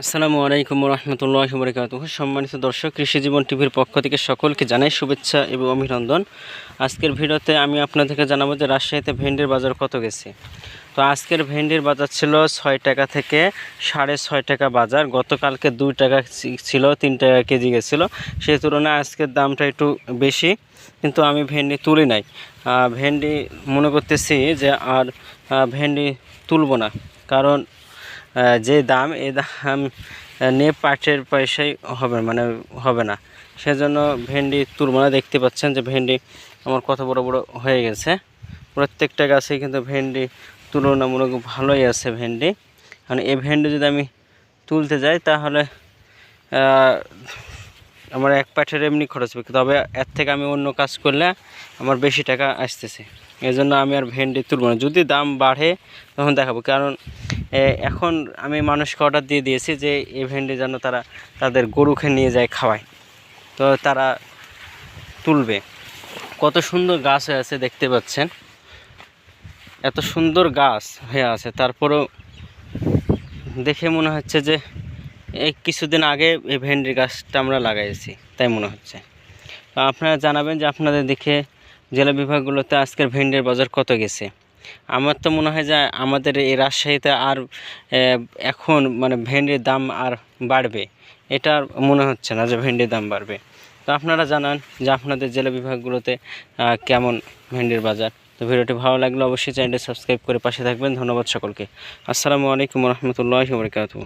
আসসালামু আলাইকুম রহমতুল্লাহি ওয়া বারাকাতুহু। সম্মানিত দর্শক, কৃষি জীবন টিভির পক্ষ থেকে সকলকে জানাই শুভেচ্ছা এবং অভিনন্দন। আজকের ভিডিওতে আমি আপনাদেরকে জানাবো যে রাজশাহীতে ভেন্ডির বাজার কত গেছে। তো আজকের ভেন্ডির বাজার ছিল 6 টাকা থেকে 6.5 টাকা বাজার। গতকালকে 2 টাকা ছিল, 3 টাকা কেজি গেছিলো। সেই তুলনায় আজকের দামটা একটু বেশি, কিন্তু আমি ভেন্ডি তুলি নাই। ভেন্ডি মনে করতেছি যে আর ভেন্ডি তুলবো না, কারণ যে দাম, এই দাম নিয়ে পাটের পয়সাই হবে না। সেজন্য ভেন্ডি তুলব না। দেখতে পাচ্ছেন যে ভেন্ডি আমার কত বড় বড় হয়ে গেছে। প্রত্যেকটা গাছে কিন্তু ভেন্ডি তুলনামূলক ভালোই আছে ভেন্ডি। কারণ এই ভেন্ডি যদি আমি তুলতে যাই তাহলে আমার এক পাটের এমনি খরচ হবে, তবে এর থেকে আমি অন্য কাজ করলে আমার বেশি টাকা আসতেছে। এই জন্য আমি আর ভেন্ডি তুলব না। যদি দাম বাড়ে তখন দেখাবো, কারণ এখন আমি মানুষকে অর্ডার দিয়ে দিয়েছি যে এই ভেন্ডি যেন তারা তাদের গরুকে নিয়ে যায় খাওয়ায়, তো তারা তুলবে। কত সুন্দর গাছ হয়ে আছে দেখতে পাচ্ছেন, এত সুন্দর গাছ হয়ে আছে, তারপরেও দেখে মনে হচ্ছে যে এই কিছুদিন আগে এই ভেন্ডির গাছটা আমরা লাগাইছি, তাই মনে হচ্ছে। তো আপনারা জানাবেন যে আপনাদের দেখে জেলা বিভাগগুলোতে আজকের ভেন্ডির বাজার কত গেছে। আমার তো মনে হয় যে আমাদের এই রাজশাহীতে আর এখন ভেন্ডির দাম আর বাড়বে, এটা মনে হচ্ছে না যে ভেন্ডির দাম বাড়বে। তো আপনারা জানান যে আপনাদের জেলা বিভাগগুলোতে কেমন ভেন্ডির বাজার। তো ভিডিওটি ভালো লাগলে অবশ্যই চ্যানেলটি সাবস্ক্রাইব করে পাশে থাকবেন। ধন্যবাদ সকলকে। আসসালামু আলাইকুম রহমতুল্লাহি ওয়া বারাকাতুহু।